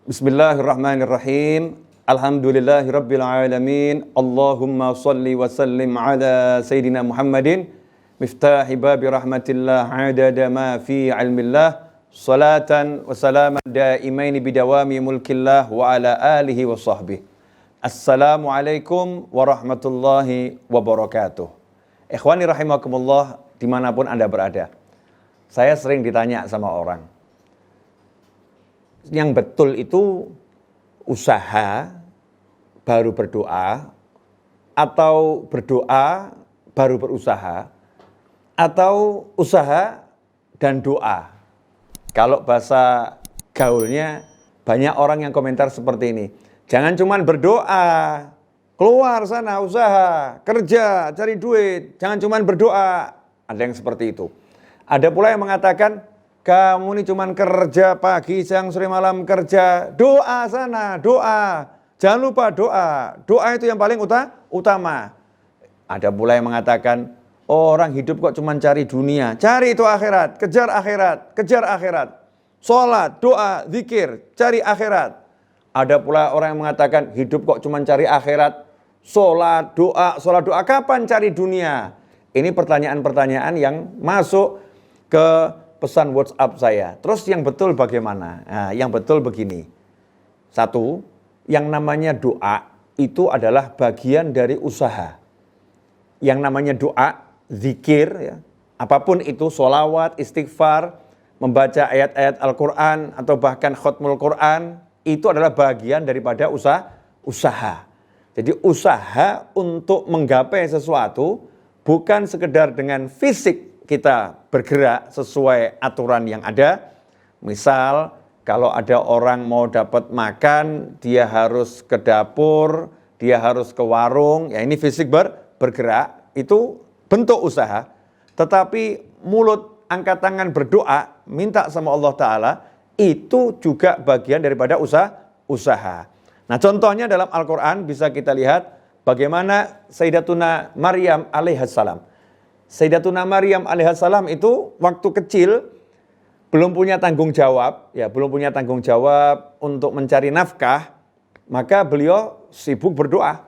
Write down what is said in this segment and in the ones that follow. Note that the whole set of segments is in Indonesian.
Bismillahirrahmanirrahim. Alhamdulillahirabbil alamin. Allahumma shalli wa sallim ala sayidina Muhammadin miftahi babi rahmatillah adada ma fi ilmillah. Salatan wa salaman daimaini bidawami mulkillah wa ala alihi wa sahbihi. Assalamualaikum warahmatullahi wabarakatuh. Ikhwani rahimakumullah dimanapun Anda berada. Saya sering ditanya sama orang, yang betul itu usaha baru berdoa, atau berdoa baru berusaha, atau usaha dan doa? Kalau bahasa gaulnya, banyak orang yang komentar seperti ini. Jangan cuma berdoa, keluar sana usaha, kerja, cari duit. Jangan cuma berdoa. Ada yang seperti itu. Ada pula yang mengatakan, kamu ini cuma kerja pagi, siang, sore, malam kerja. Doa sana, doa. Jangan lupa doa. Doa itu yang paling utama. Ada pula yang mengatakan, orang hidup kok cuma cari dunia. Cari itu akhirat, kejar akhirat, kejar akhirat. Sholat, doa, zikir, cari akhirat. Ada pula orang yang mengatakan, hidup kok cuma cari akhirat. Sholat, doa. Kapan cari dunia? Ini pertanyaan-pertanyaan yang masuk ke pesan WhatsApp saya. Terus yang betul bagaimana? Nah, yang betul begini. Satu, yang namanya doa itu adalah bagian dari usaha. Yang namanya doa, zikir, ya, apapun itu, sholawat, istighfar, membaca ayat-ayat Al-Quran, atau bahkan khutmul Quran, itu adalah bagian daripada usaha. Jadi usaha untuk menggapai sesuatu bukan sekedar dengan fisik kita bergerak sesuai aturan yang ada. Misal, kalau ada orang mau dapat makan, dia harus ke dapur, dia harus ke warung, ya ini fisik bergerak, itu bentuk usaha. Tetapi mulut, angkat tangan berdoa, minta sama Allah Ta'ala, itu juga bagian daripada usaha. Nah, contohnya dalam Al-Quran bisa kita lihat bagaimana Sayyidatuna Maryam alaihissalam. Sayyidatuna Maryam alaihissalam itu waktu kecil belum punya tanggung jawab, untuk mencari nafkah, maka beliau sibuk berdoa.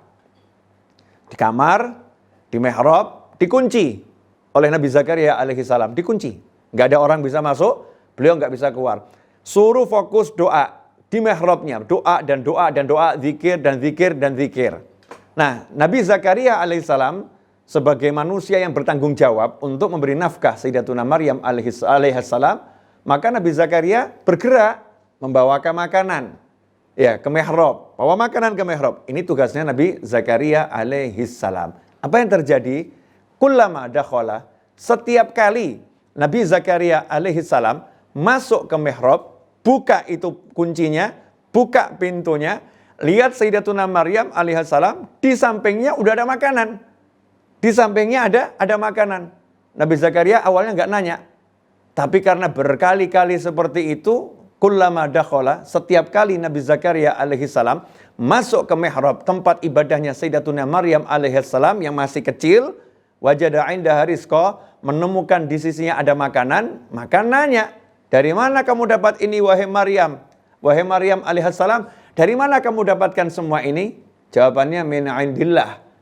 Di kamar, di mihrab, dikunci oleh Nabi Zakaria alaihissalam, dikunci. Nggak ada orang bisa masuk, beliau nggak bisa keluar. Suruh fokus doa di mihrabnya, doa dan doa dan doa, zikir dan zikir dan zikir. Nah, Nabi Zakaria alaihissalam sebagai manusia yang bertanggung jawab untuk memberi nafkah Sayyidatuna Maryam alaihissalam, maka Nabi Zakaria bergerak membawakan makanan, ya, ke mihrab, bawa makanan ke mihrab. Ini tugasnya Nabi Zakaria alaihissalam. Apa yang terjadi? Kullama dakhala, setiap kali Nabi Zakaria alaihissalam masuk ke mihrab, buka itu kuncinya, buka pintunya, lihat Sayyidatuna Maryam alaihissalam, di sampingnya udah ada makanan. Di sampingnya ada makanan. Nabi Zakaria awalnya nggak nanya. Tapi karena berkali-kali seperti itu, kullama dakhala, setiap kali Nabi Zakaria alaihissalam masuk ke mihrab, tempat ibadahnya Sayyidatuna Maryam alaihissalam yang masih kecil, wajada indaha rizqa, menemukan di sisinya ada makanan, maka nanya, dari mana kamu dapat ini wahai Maryam? Wahai Maryam alaihissalam, dari mana kamu dapatkan semua ini? Jawabannya min indillah.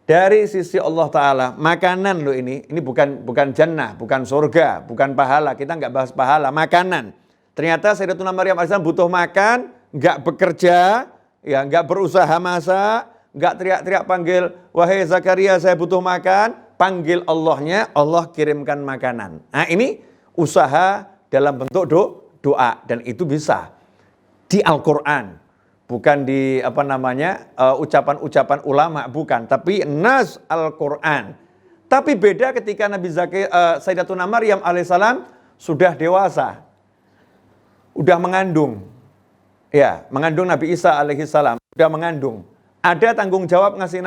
Dari sisi Allah Ta'ala, makanan lo ini bukan jannah, bukan surga, bukan pahala. Kita nggak bahas pahala, makanan. Ternyata Sayyidatuna Maryam alaihissalam butuh makan, nggak bekerja, ya nggak berusaha masak, nggak teriak-teriak panggil, wahai Zakaria saya butuh makan, panggil Allahnya, Allah kirimkan makanan. Nah ini usaha dalam bentuk doa, dan itu bisa di Al-Quran. Bukan di ucapan-ucapan ulama, bukan, tapi nas Al-Quran. Tapi beda ketika Sayyidatuna Maryam alaihissalam sudah dewasa, udah mengandung, ya, mengandung Nabi Isa alaihissalam, udah mengandung. Ada tanggung jawab ngasih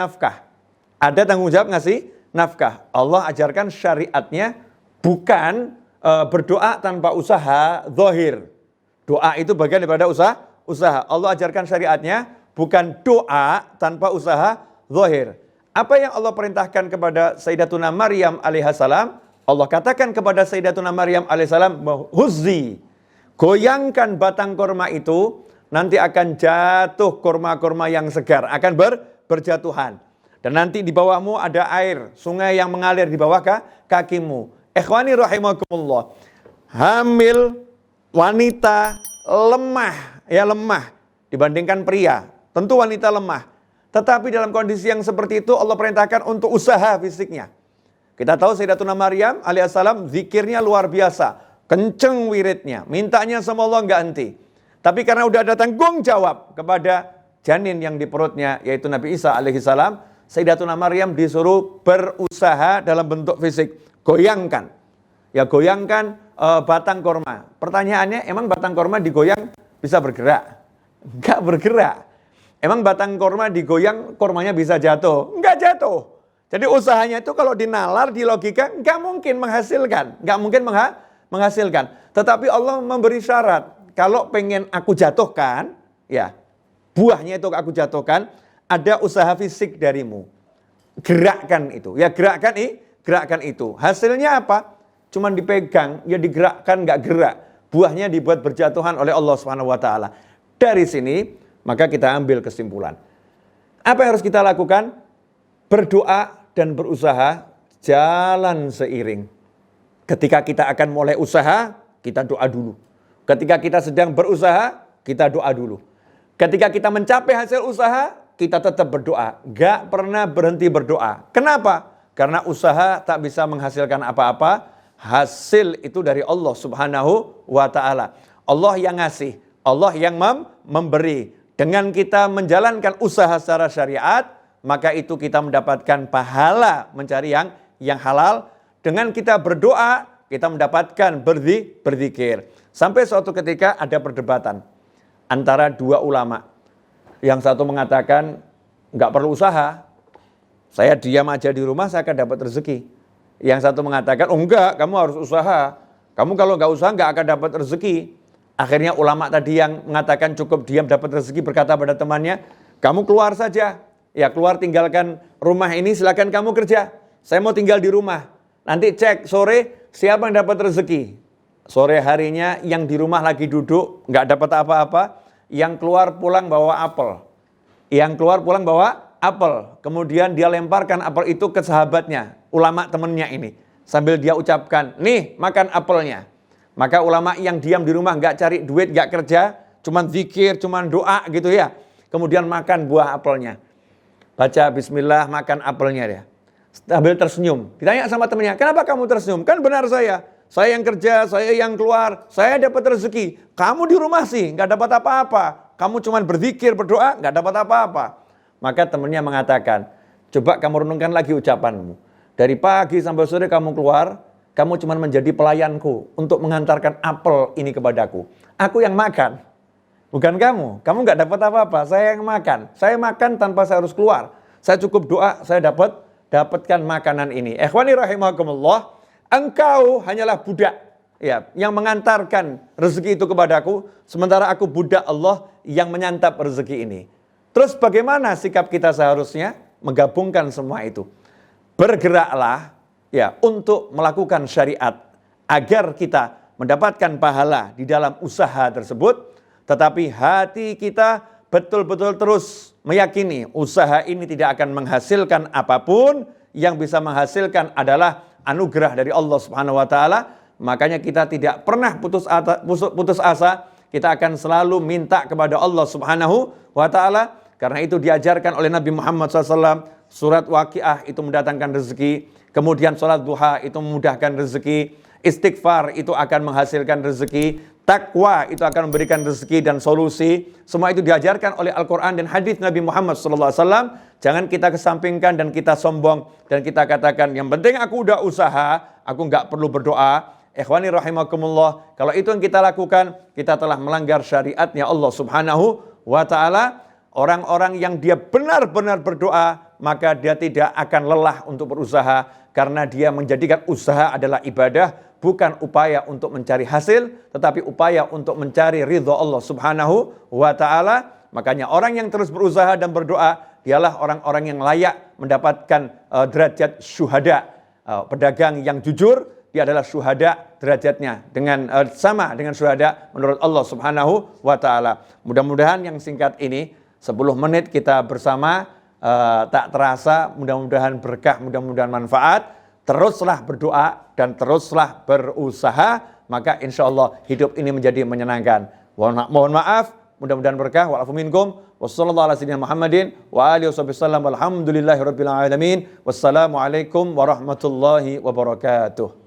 nafkah, Allah ajarkan syariatnya bukan berdoa tanpa usaha zahir. Doa itu bagian daripada usaha. Allah ajarkan syariatnya bukan doa tanpa usaha zahir. Apa yang Allah perintahkan kepada Sayyidatuna Maryam alaihissalam? Allah katakan kepada Sayyidatuna Maryam alaihissalam, huzzi, goyangkan batang korma itu, nanti akan jatuh kurma-kurma yang segar, akan berjatuhan. Dan nanti di bawahmu ada air, sungai yang mengalir di bawah kakimu. Ikhwani rahimakumullah. Hamil wanita lemah, ya lemah dibandingkan pria. Tentu wanita lemah. Tetapi dalam kondisi yang seperti itu Allah perintahkan untuk usaha fisiknya. Kita tahu Sayyidatuna Maryam alaihissalam zikirnya luar biasa. Kenceng wiridnya, mintanya sama Allah nggak henti. Tapi karena udah ada tanggung jawab kepada janin yang di perutnya, yaitu Nabi Isa alaihissalam, Sayyidatuna Maryam disuruh berusaha dalam bentuk fisik. Goyangkan. Ya goyangkan batang korma. Pertanyaannya, emang batang korma digoyang bisa bergerak? Nggak bergerak. Emang batang korma digoyang, kormanya bisa jatuh? Nggak jatuh. Jadi usahanya itu kalau dinalar, di logika, nggak mungkin menghasilkan. Nggak mungkin menghasilkan. Tetapi Allah memberi syarat. Kalau pengen aku jatuhkan, ya buahnya itu aku jatuhkan, ada usaha fisik darimu. Gerakkan itu. Ya gerakkan itu. Hasilnya apa? Cuman dipegang, ya digerakkan, nggak gerak. Buahnya dibuat berjatuhan oleh Allah Subhanahu wa taala. Dari sini maka kita ambil kesimpulan. Apa yang harus kita lakukan? Berdoa dan berusaha jalan seiring. Ketika kita akan mulai usaha, kita doa dulu. Ketika kita sedang berusaha, kita doa dulu. Ketika kita mencapai hasil usaha, kita tetap berdoa. Gak pernah berhenti berdoa. Kenapa? Karena usaha tak bisa menghasilkan apa-apa. Hasil itu dari Allah Subhanahu wa ta'ala. Allah yang ngasih. Allah yang memberi. Dengan kita menjalankan usaha secara syariat, maka itu kita mendapatkan pahala mencari yang halal. Dengan kita berdoa, kita mendapatkan berzikir. Sampai suatu ketika ada perdebatan antara dua ulama. Yang satu mengatakan, nggak perlu usaha. Saya diam aja di rumah, saya akan dapat rezeki. Yang satu mengatakan, oh enggak, kamu harus usaha. Kamu kalau nggak usaha, nggak akan dapat rezeki. Akhirnya ulama tadi yang mengatakan cukup diam dapat rezeki berkata pada temannya, kamu keluar saja. Ya keluar, tinggalkan rumah ini, silakan kamu kerja. Saya mau tinggal di rumah. Nanti cek sore siapa yang dapat rezeki. Sore harinya yang di rumah lagi duduk, nggak dapat apa-apa. Yang keluar pulang bawa apel. Yang keluar pulang bawa apel. Kemudian dia lemparkan apel itu ke sahabatnya, ulama temennya ini. Sambil dia ucapkan, nih makan apelnya. Maka ulama yang diam di rumah nggak cari duit, nggak kerja, cuman zikir, cuman doa gitu ya. Kemudian makan buah apelnya. Baca bismillah, makan apelnya dia. Sambil tersenyum. Ditanya sama temannya, kenapa kamu tersenyum? Kan benar saya yang kerja, saya yang keluar, saya dapat rezeki. Kamu di rumah sih, nggak dapat apa-apa. Kamu cuman berzikir, berdoa, nggak dapat apa-apa. Maka temannya mengatakan, coba kamu renungkan lagi ucapanmu. Dari pagi sampai sore kamu keluar, kamu cuma menjadi pelayanku untuk mengantarkan apel ini kepadaku. Aku yang makan, bukan kamu. Kamu nggak dapat apa-apa, saya yang makan. Saya makan tanpa saya harus keluar. Saya cukup doa, saya dapatkan makanan ini. Ikhwani rahimakumullah, engkau hanyalah budak ya, yang mengantarkan rezeki itu kepadaku, sementara aku budak Allah yang menyantap rezeki ini. Terus bagaimana sikap kita seharusnya? Menggabungkan semua itu. Bergeraklah ya untuk melakukan syariat agar kita mendapatkan pahala di dalam usaha tersebut, tetapi hati kita betul-betul terus meyakini usaha ini tidak akan menghasilkan apapun. Yang bisa menghasilkan adalah anugerah dari Allah Subhanahu wa taala. Makanya kita tidak pernah putus asa, kita akan selalu minta kepada Allah Subhanahu wa taala. Karena itu diajarkan oleh Nabi Muhammad SAW, surat Waqiah itu mendatangkan rezeki, kemudian sholat duha itu memudahkan rezeki, istighfar itu akan menghasilkan rezeki, takwa itu akan memberikan rezeki dan solusi. Semua itu diajarkan oleh Al-Quran dan hadis Nabi Muhammad SAW. Jangan kita kesampingkan dan kita sombong dan kita katakan, yang penting aku udah usaha, aku nggak perlu berdoa. Ikhwani rahimakumullah, kalau itu yang kita lakukan, kita telah melanggar syariatnya Allah Subhanahu wa ta'ala. Orang-orang yang dia benar-benar berdoa, maka dia tidak akan lelah untuk berusaha, karena dia menjadikan usaha adalah ibadah, bukan upaya untuk mencari hasil, tetapi upaya untuk mencari ridha Allah Subhanahu wa ta'ala. Makanya orang yang terus berusaha dan berdoa, dialah orang-orang yang layak mendapatkan derajat syuhada, pedagang yang jujur, dia adalah syuhada derajatnya dengan sama dengan syuhada menurut Allah Subhanahu wa taala. Mudah-mudahan yang singkat ini 10 menit kita bersama tak terasa, mudah-mudahan berkah, mudah-mudahan manfaat. Teruslah berdoa dan teruslah berusaha, maka insya Allah hidup ini menjadi menyenangkan. Mohon maaf, mudah-mudahan berkah. Wa'afu minkum. Wassalamualaikum warahmatullahi wabarakatuh.